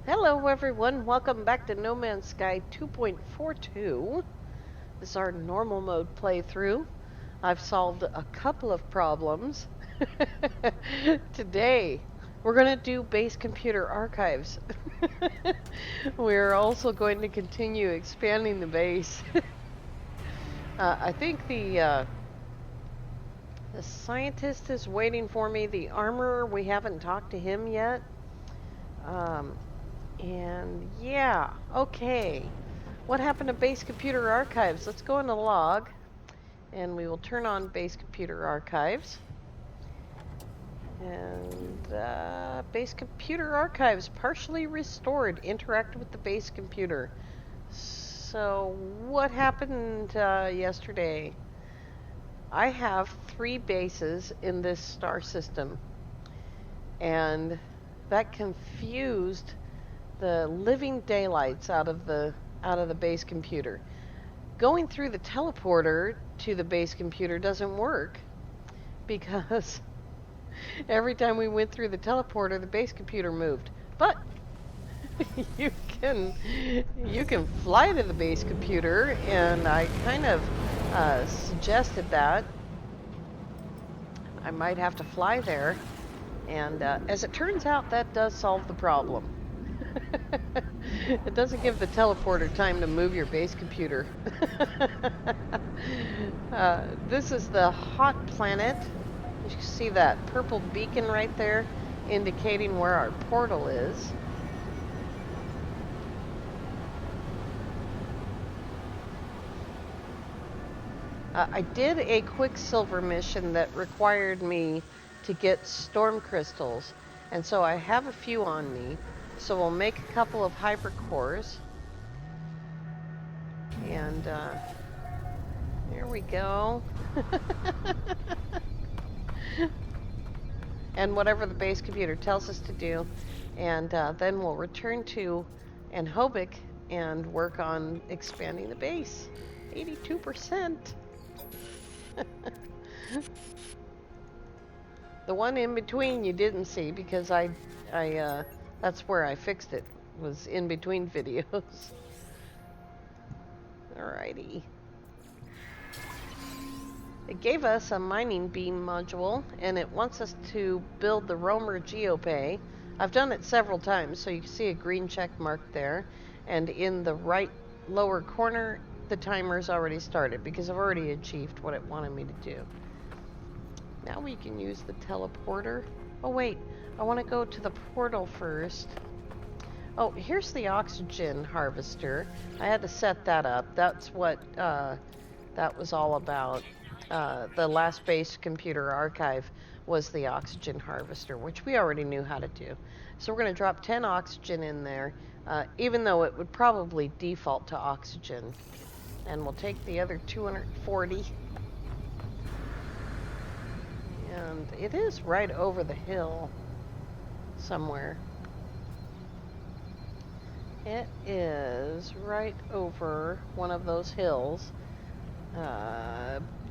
Hello everyone, welcome back to No Man's Sky 2.42. This is our normal mode playthrough. I've solved a couple of problems. Today, we're going to do base computer archives. We're also going to continue expanding the base. I think the scientist is waiting for me. The armorer, we haven't talked to him yet. And yeah, okay. What happened to base computer archives? Let's go into log and we will turn on base computer archives. And base computer archives partially restored. Interact with the base computer. So what happened yesterday? I have 3 bases in this star system, and that confused the living daylights out of the base computer. Going through the teleporter to the base computer doesn't work because every time we went through the teleporter, the base computer moved. But you can fly to the base computer, and I kind of suggested that I might have to fly there, and as it turns out, that does solve the problem. It doesn't give the teleporter time to move your base computer. This is the hot planet. You can see that purple beacon right there indicating where our portal is. I did a Quicksilver mission that required me to get storm crystals, and so I have a few on me. So we'll make a couple of hypercores. And there we go. And whatever the base computer tells us to do. And then we'll return to Anhobic and work on expanding the base. 82%. The one in between you didn't see because I that's where I fixed it, was in between videos. Alrighty. It gave us a mining beam module, and it wants us to build the roamer geopay. I've done it several times, so you can see a green check mark there. And in the right lower corner, the timer's already started because I've already achieved what it wanted me to do. Now we can use the teleporter. Oh wait, I want to go to the portal first. Oh, here's the oxygen harvester. I had to set that up. That's what that was all about. The last base computer archive was the oxygen harvester, which we already knew how to do. So we're going to drop 10 oxygen in there, even though it would probably default to oxygen. And we'll take the other 240. And it is right over the hill somewhere. It is right over one of those hills.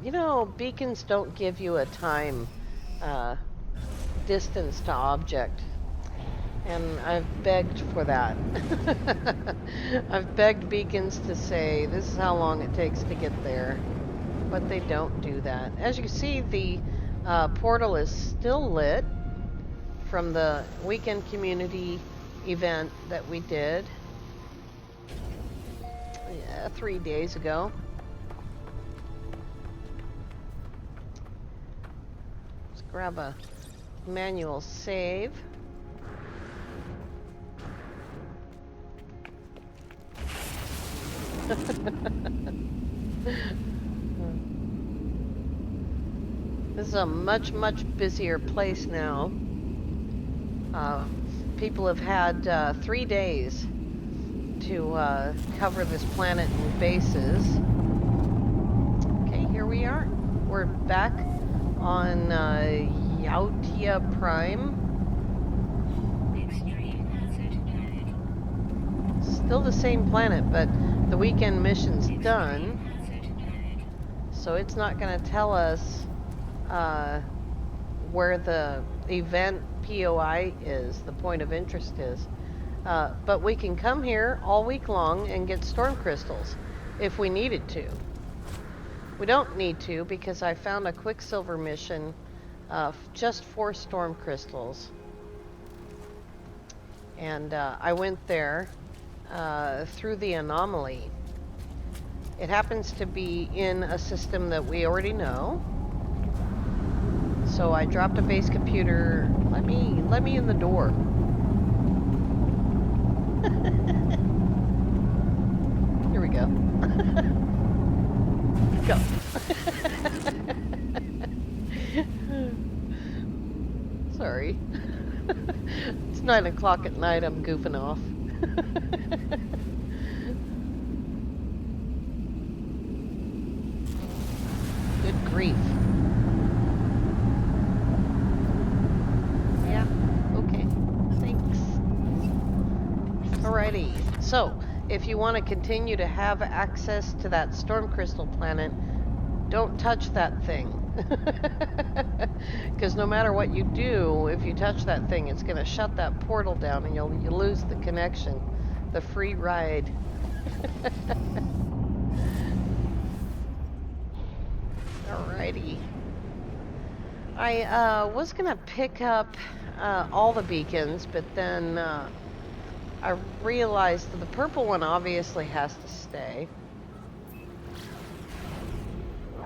You know, beacons don't give you a time distance to object. And I've begged for that. I've begged beacons to say, this is how long it takes to get there. But they don't do that. As you can see, the portal is still lit from the weekend community event that we did 3 days ago. Let's grab a manual save. This is a much busier place now. People have had 3 days to cover this planet in bases. Okay, here we are. We're back on Yautia Prime. Still the same planet, but the weekend mission's done. So it's not going to tell us where the event POI is, the point of interest is. But we can come here all week long and get storm crystals if we needed to. We don't need to because I found a Quicksilver mission just for storm crystals. And I went there through the anomaly. It happens to be in a system that we already know. So I dropped a base computer. Let me in the door. Here we go. Go. Sorry. It's 9 o'clock at night. I'm goofing off. Good grief. Yeah, okay. Thanks. Alrighty. So, if you want to continue to have access to that storm crystal planet, don't touch that thing. Because no matter what you do, if you touch that thing, it's going to shut that portal down and you'll lose the connection, the free ride. Alrighty. I was going to pick up all the beacons, but then I realized that the purple one obviously has to stay.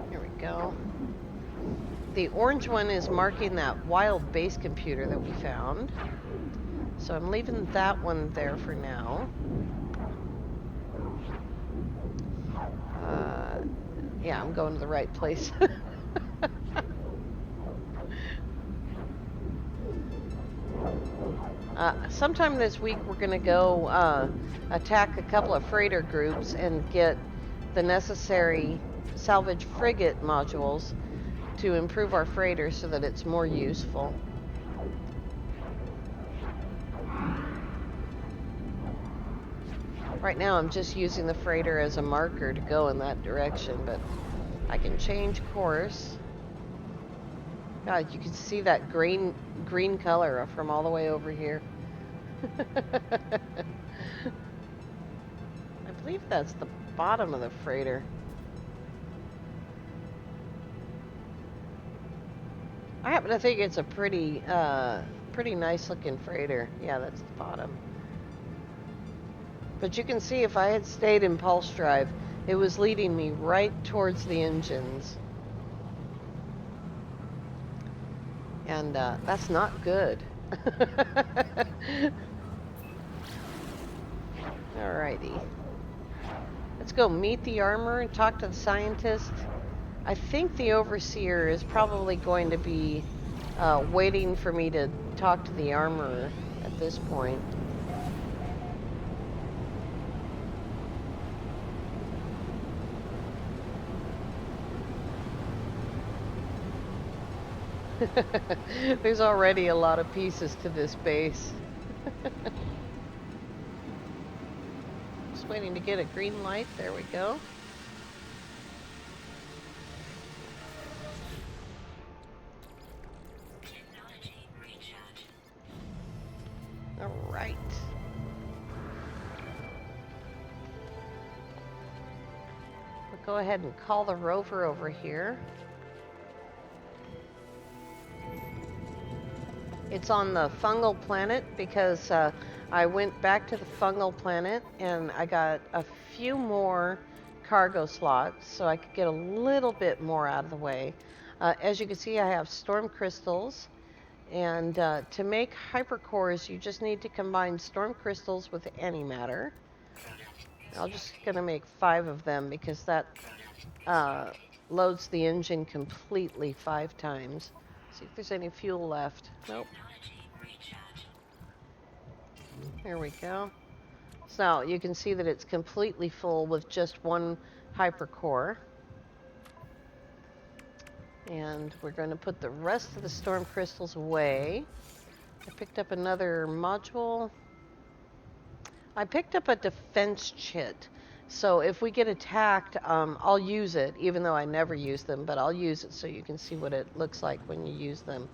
Here we go. The orange one is marking that wild base computer that we found. So I'm leaving that one there for now. Yeah, I'm going to the right place. Sometime this week we're going to go attack a couple of freighter groups and get the necessary salvage frigate modules to improve our freighter so that it's more useful. Right now I'm just using the freighter as a marker to go in that direction, but I can change course. God, you can see that green color from all the way over here. I believe that's the bottom of the freighter. I happen to think it's a pretty nice looking freighter. Yeah, that's the bottom. But you can see if I had stayed in pulse drive, it was leading me right towards the engines. And that's not good. Alrighty. Let's go meet the Armourer and talk to the scientist. I think the Overseer is probably going to be waiting for me to talk to the Armourer at this point. There's already a lot of pieces to this base. Just waiting to get a green light. There we go. All right. We'll go ahead and call the rover over here. It's on the fungal planet because I went back to the fungal planet and I got a few more cargo slots so I could get a little bit more out of the way. As you can see, I have storm crystals, and to make hypercores, you just need to combine storm crystals with antimatter. I'm just going to make 5 of them because that loads the engine completely 5 times. See if there's any fuel left. Nope. There we go. So you can see that it's completely full with just 1 hypercore. And we're going to put the rest of the storm crystals away. I picked up another module. I picked up a defense chit. So if we get attacked, I'll use it, even though I never use them, but I'll use it so you can see what it looks like when you use them.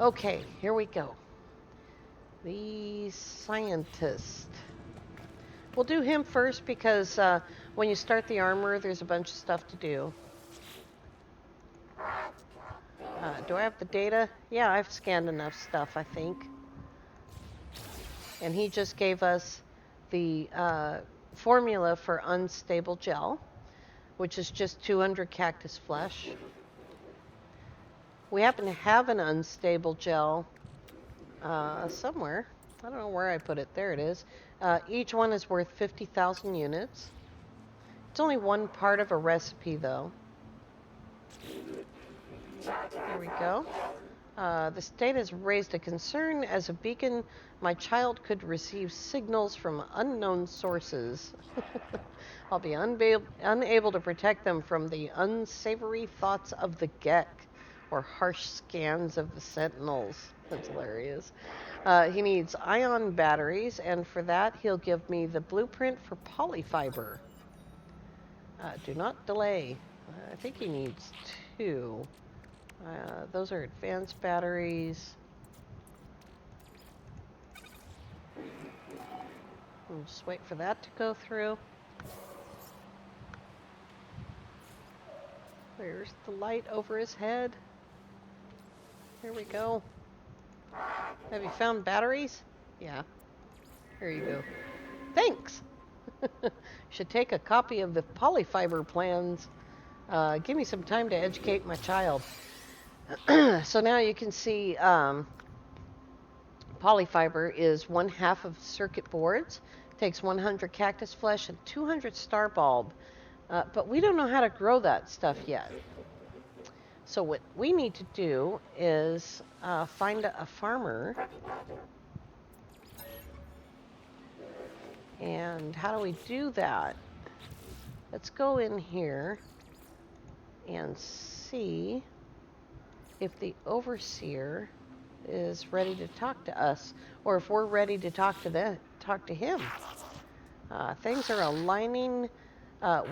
Okay, here we go. The scientist. We'll do him first because when you start the armor, there's a bunch of stuff to do. Do I have the data? Yeah, I've scanned enough stuff, I think. And he just gave us the formula for unstable gel, which is just 200 cactus flesh. We happen to have an unstable gel somewhere. I don't know where I put it. There it is. Each one is worth 50,000 units. It's only one part of a recipe, though. There we go. The state has raised a concern. As a beacon, my child could receive signals from unknown sources. I'll be unable to protect them from the unsavory thoughts of the Gek or harsh scans of the Sentinels. That's hilarious. He needs ion batteries, and for that, he'll give me the blueprint for polyfiber. Do not delay. I think he needs 2. Those are advanced batteries. We'll just wait for that to go through. There's the light over his head. Here we go. Have you found batteries? Yeah. Here you go. Thanks! Should take a copy of the polyfiber plans. Give me some time to educate my child. So now you can see polyfiber is 1/2 of circuit boards. Takes 100 cactus flesh and 200 star bulb. But we don't know how to grow that stuff yet. So what we need to do is find a farmer. And how do we do that? Let's go in here and see if the overseer is ready to talk to us, or if we're ready to talk to him. Things are aligning.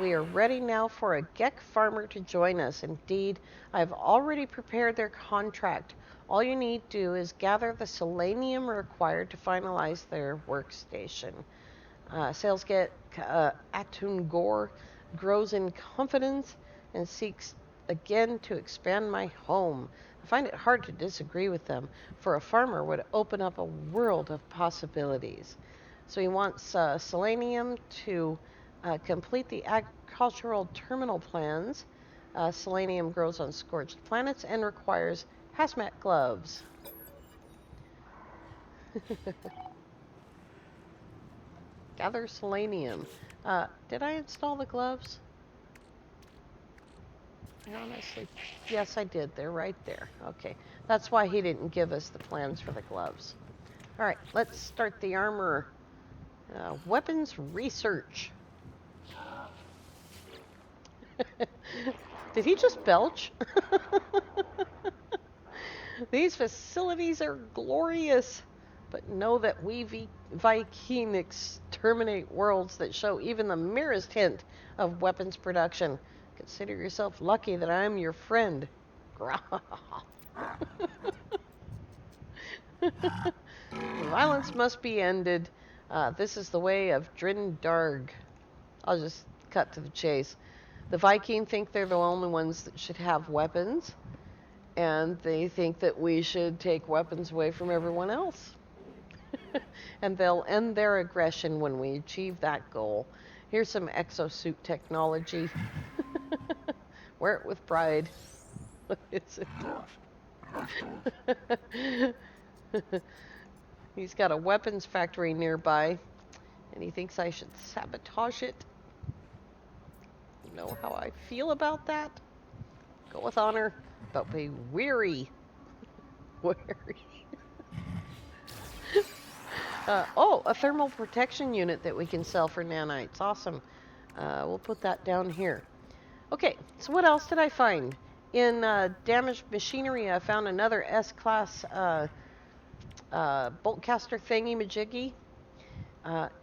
We are ready now for a Gek farmer to join us. Indeed, I've already prepared their contract. All you need to do is gather the Solanium required to finalize their workstation. Sales get Atungor grows in confidence and seeks again to expand my home. I find it hard to disagree with them, for a farmer would open up a world of possibilities. So he wants Solanium to complete the agricultural terminal plans. Solanium grows on scorched planets and requires hazmat gloves. Gather Solanium. Did I install the gloves? Honestly, yes, I did. They're right there. Okay, that's why he didn't give us the plans for the gloves. All right, let's start the Armourer. Weapons research. Did he just belch? These facilities are glorious, but know that we Viking exterminate worlds that show even the merest hint of weapons production. Consider yourself lucky that I am your friend. Violence must be ended. This is the way of Drindarg. I'll just cut to the chase. The Viking think they're the only ones that should have weapons, and they think that we should take weapons away from everyone else. And they'll end their aggression when we achieve that goal. Here's some exosuit technology. Wear it with pride. What is it? He's got a weapons factory nearby, and he thinks I should sabotage it. You know how I feel about that? Go with honor, but be weary. Wary. Oh, a thermal protection unit that we can sell for nanites. Awesome. We'll put that down here. Okay, so what else did I find? In damaged machinery, I found another S-class boltcaster thingy-majiggy.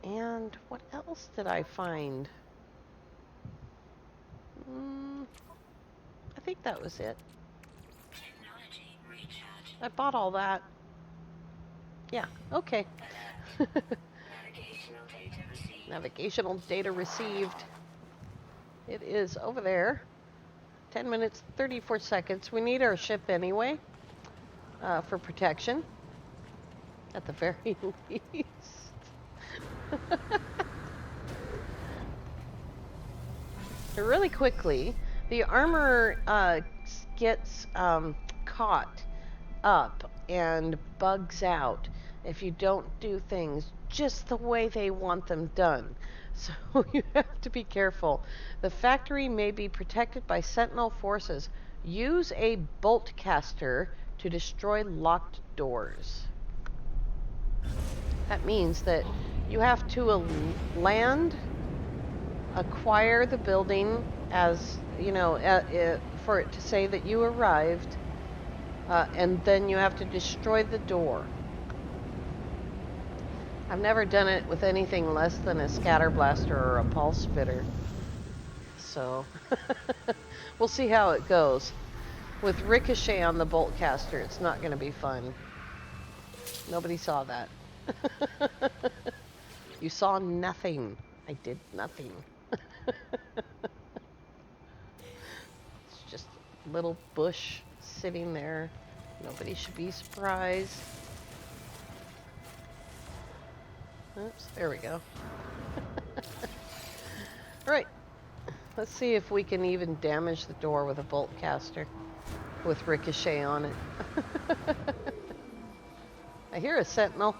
And what else did I find? I think that was it. I bought all that. Yeah, okay. Navigational data received. It is over there. 10 minutes, 34 seconds. We need our ship anyway for protection, at the very least. Really quickly, the armor gets caught up and bugs out if you don't do things just the way they want them done. So you have to be careful. The factory may be protected by sentinel forces. Use a bolt caster to destroy locked doors. That means that you have to land, acquire the building as, you know, for it to say that you arrived, and then you have to destroy the door. I've never done it with anything less than a scatter blaster or a pulse spitter. So, we'll see how it goes. With ricochet on the bolt caster, it's not going to be fun. Nobody saw that. You saw nothing. I did nothing. It's just a little bush sitting there. Nobody should be surprised. Oops, there we go. Right. Let's see if we can even damage the door with a bolt caster with ricochet on it. I hear a sentinel.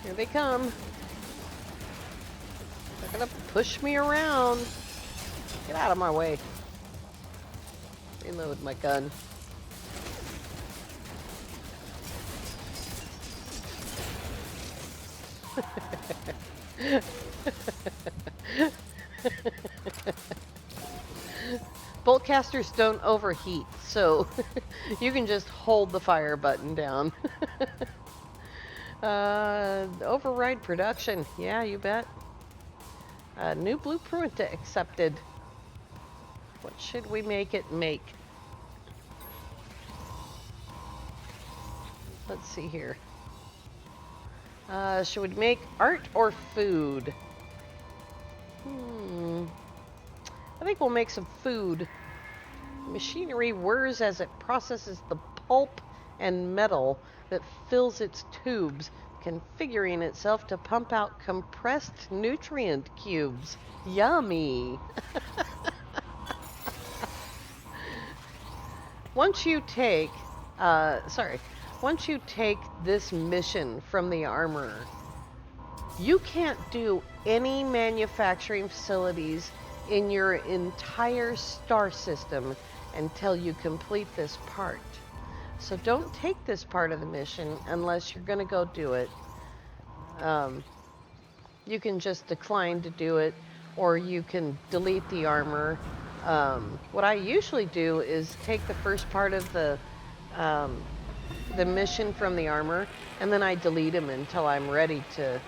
Here they come. They're gonna push me around. Get out of my way. Reload my gun. Bolt casters don't overheat, so you can just hold the fire button down. Override production. Yeah, you bet. New blueprint accepted. What should we make it make? Let's see here. Should we make art or food? I think we'll make some food. Machinery whirs as it processes the pulp and metal that fills its tubes, configuring itself to pump out compressed nutrient cubes. Yummy! Once you take this mission from the Armourer, you can't do any manufacturing facilities in your entire star system until you complete this part. So don't take this part of the mission unless you're going to go do it. You can just decline to do it, or you can delete the armor. What I usually do is take the first part of the mission from the armor, and then I delete him until I'm ready to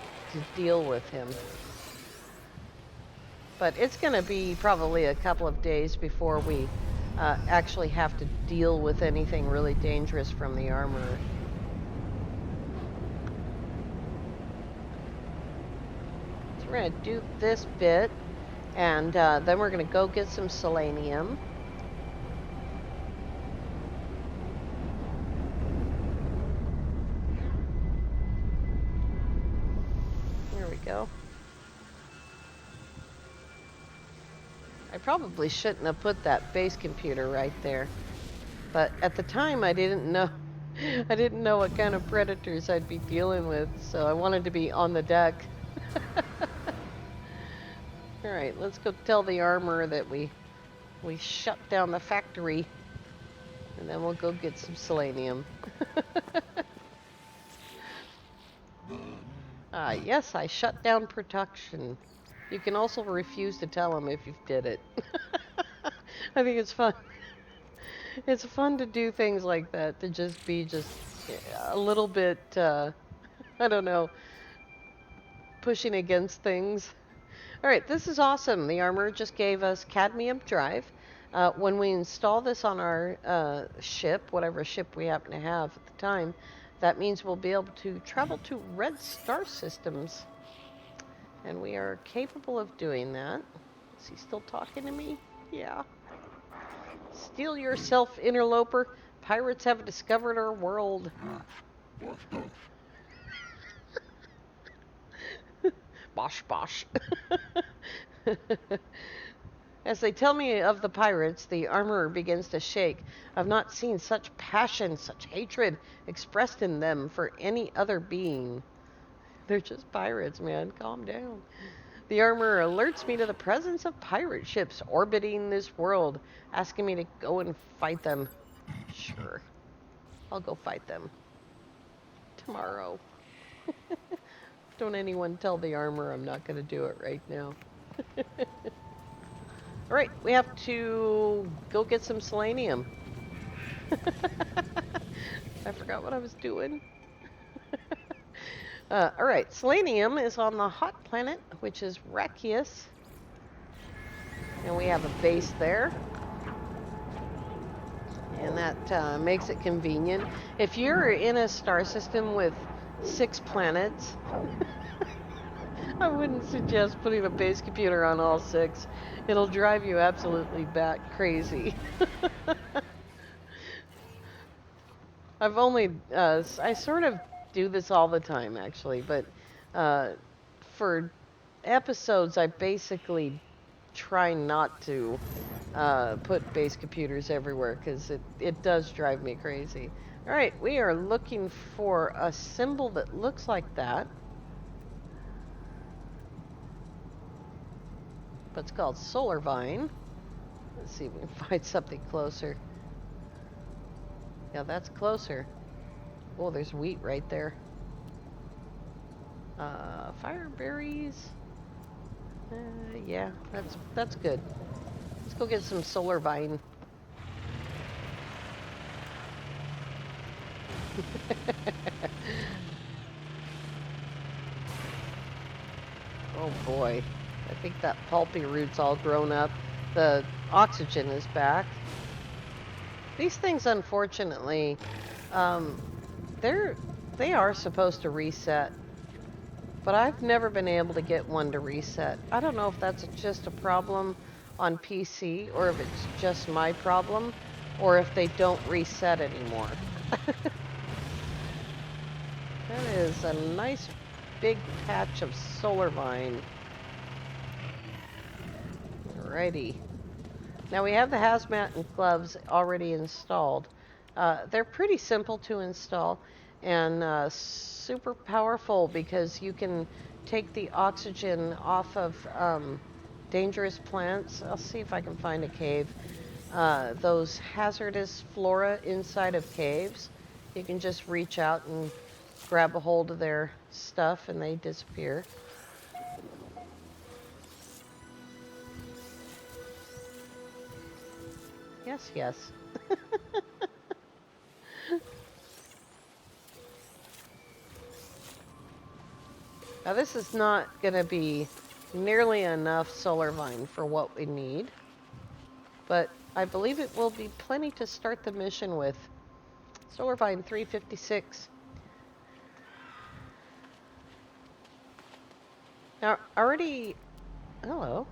deal with him. But it's going to be probably a couple of days before we actually have to deal with anything really dangerous from the armor. So we're going to do this bit, and then we're going to go get some Solanium. There we go. I probably shouldn't have put that base computer right there, but at the time I didn't know what kind of predators I'd be dealing with, so I wanted to be on the deck. All right, let's go tell the Armourer that we shut down the factory, and then we'll go get some Solanium. Yes, I shut down production. You can also refuse to tell them if you did it. I think it's fun. It's fun to do things like that, to just be a little bit, I don't know, pushing against things. All right, this is awesome. The Armourer just gave us cadmium drive, When we install this on our ship, whatever ship we happen to have at the time, that means we'll be able to travel to red star systems. And we are capable of doing that. Is he still talking to me? Yeah. Steel yourself, interloper. Pirates have discovered our world. Bosh, bosh. As they tell me of the pirates, the armorer begins to shake. I've not seen such passion, such hatred expressed in them for any other being. They're just pirates, man. Calm down. The armorer alerts me to the presence of pirate ships orbiting this world, asking me to go and fight them. Sure. I'll go fight them. Tomorrow. Don't anyone tell the armorer I'm not going to do it right now. Alright, we have to go get some Solanium. I forgot what I was doing. Alright, Solanium is on the hot planet, which is Rakius. And we have a base there. And that makes it convenient. If you're in a star system with 6 planets, I wouldn't suggest putting a base computer on all 6. It'll drive you absolutely bat crazy. I've only, I sort of do this all the time actually, but for episodes I basically try not to put base computers everywhere because it does drive me crazy. Alright, we are looking for a symbol that looks like that. But it's called Solar Vine. Let's see if we can find something closer. Yeah, that's closer. Oh, there's wheat right there. Fire berries. Yeah, that's good. Let's go get some Solar Vine. Oh boy. I think that pulpy root's all grown up. The oxygen is back. These things, unfortunately, they are supposed to reset, but I've never been able to get one to reset. I don't know if that's just a problem on PC, or if it's just my problem, or if they don't reset anymore. That is a nice big patch of Solar Vine. Alrighty. Now we have the hazmat and gloves already installed. They're pretty simple to install and super powerful because you can take the oxygen off of dangerous plants. I'll see if I can find a cave. Those hazardous flora inside of caves, you can just reach out and grab a hold of their stuff and they disappear. Yes, yes. Now this is not going to be nearly enough Solar Vine for what we need, but I believe it will be plenty to start the mission with. Solar Vine 356. Now, already... Hello.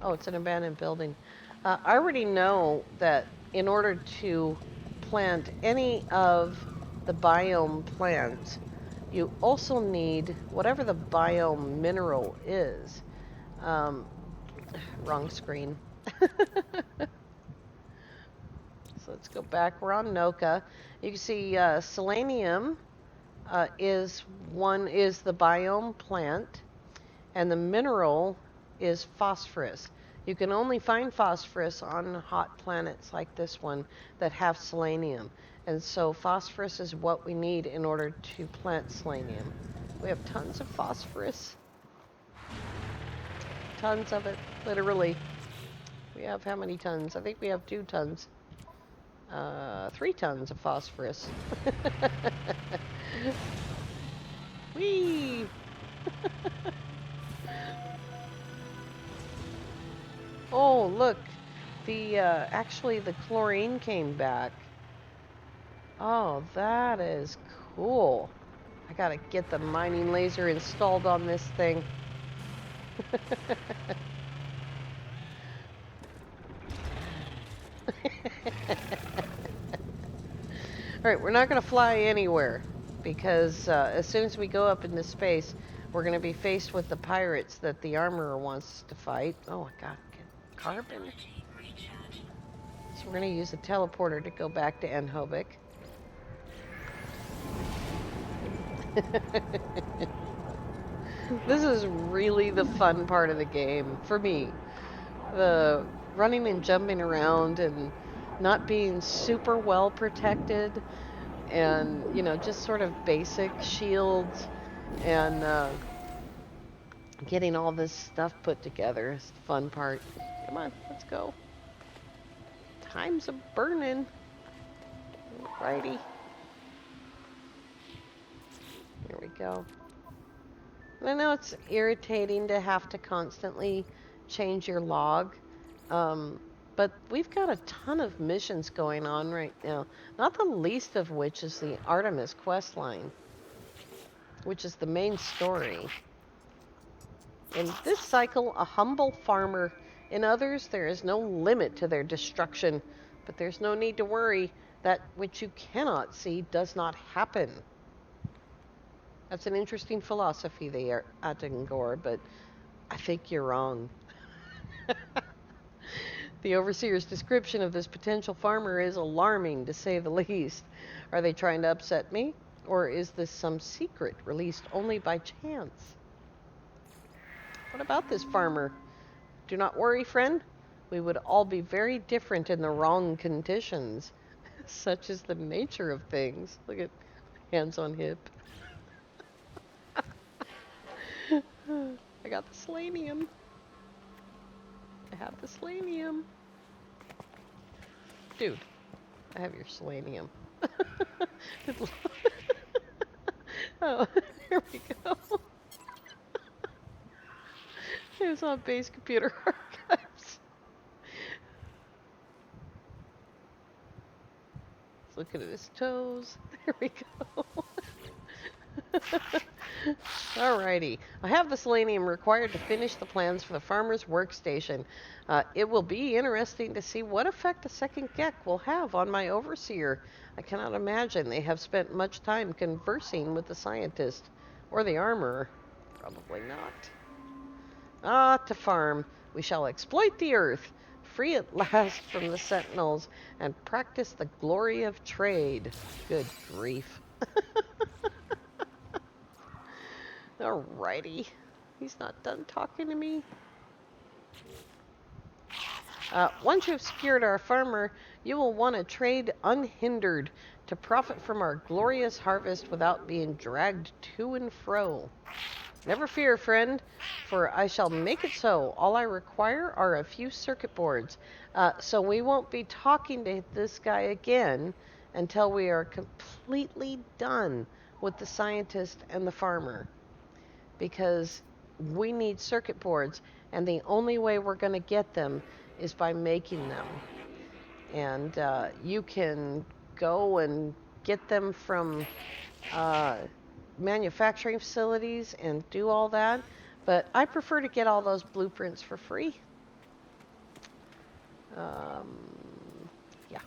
Oh, it's an abandoned building. I already know that in order to plant any of the biome plants, you also need whatever the biome mineral is. Wrong screen. So let's go back. We're on Noka. You can see Solanium is the biome plant, and the mineral is phosphorus. You can only find phosphorus on hot planets like this one that have selenium. And so phosphorus is what we need in order to plant selenium. We have tons of phosphorus. Tons of it, literally. We have how many tons? I think we have 2 tons. 3 tons of phosphorus. Whee! Oh, look. Actually the chlorine came back. Oh, that is cool. I gotta get the mining laser installed on this thing. Alright, we're not gonna fly anywhere because as soon as we go up into space, we're gonna be faced with the pirates that the Armorer wants to fight. Oh my god, carbon. So we're gonna use a teleporter to go back to Enhobik. This is really the fun part of the game for me. The running and jumping around and not being super well protected and, you know, just sort of basic shields and getting all this stuff put together is the fun part. Come on, let's go. Time's a burning. Righty. Here we go. I know it's irritating to have to constantly change your log, but we've got a ton of missions going on right now, not the least of which is the Artemis Quest line, which is the main story. In this cycle, a humble farmer. In others, there is no limit to their destruction, but there's no need to worry. That which you cannot see does not happen. That's an interesting philosophy there, Attingor, but I think you're wrong. The Overseer's description of this potential farmer is alarming, to say the least. Are they trying to upset me? Or is this some secret released only by chance? What about this farmer? Do not worry, friend. We would all be very different in the wrong conditions. Such is the nature of things. Look at hands on hip. I got the Solanium. I have the Solanium. Dude, I have your Solanium. Oh, here we go. It's on base computer archives. Let's look at his toes. There we go. Alrighty. I have the Solanium required to finish the plans for the farmer's workstation. It will be interesting to see what effect a second Gek will have on my overseer. I cannot imagine they have spent much time conversing with the scientist or the armorer. Probably not. Ah, to farm. We shall exploit the earth, free at last from the sentinels, and practice the glory of trade. Good grief. Alrighty. He's not done talking to me. Once you've secured our farmer, you will want to trade unhindered to profit from our glorious harvest without being dragged to and fro. Never fear, friend, for I shall make it so. All I require are a few circuit boards. So we won't be talking to this guy again until we are completely done with the scientist and the farmer. Because we need circuit boards, and the only way we're going to get them is by making them. And you can go and get them from manufacturing facilities and do all that, but I prefer to get all those blueprints for free. Yeah.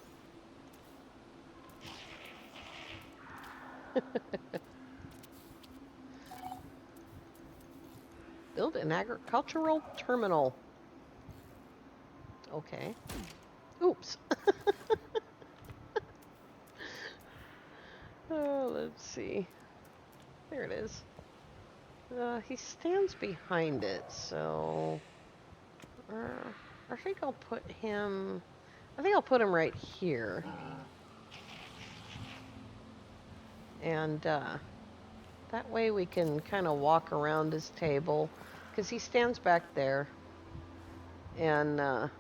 Build an agricultural terminal. Okay. Oops. Oh, let's see. There it is. He stands behind it, so I think I'll put him. I think I'll put him right here, and that way we can kind of walk around his table, because he stands back there, and that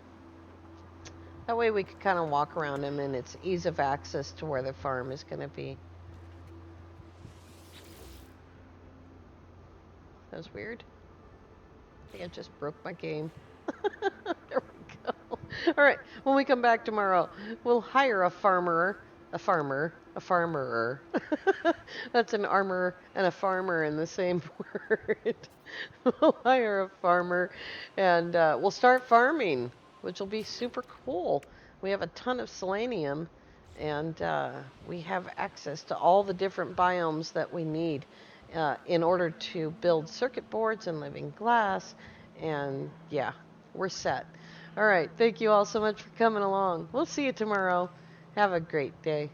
way we can kind of walk around him, and it's ease of access to where the farm is going to be. That was weird. I think I just broke my game. There we go. All right. When we come back tomorrow, we'll hire a farmer, a farmerer. That's an armor and a farmer in the same word. We'll hire a farmer, and we'll start farming, which will be super cool. We have a ton of selenium, and we have access to all the different biomes that we need in order to build circuit boards and living glass. And yeah, we're set. All right. Thank you all so much for coming along. We'll see you tomorrow. Have a great day.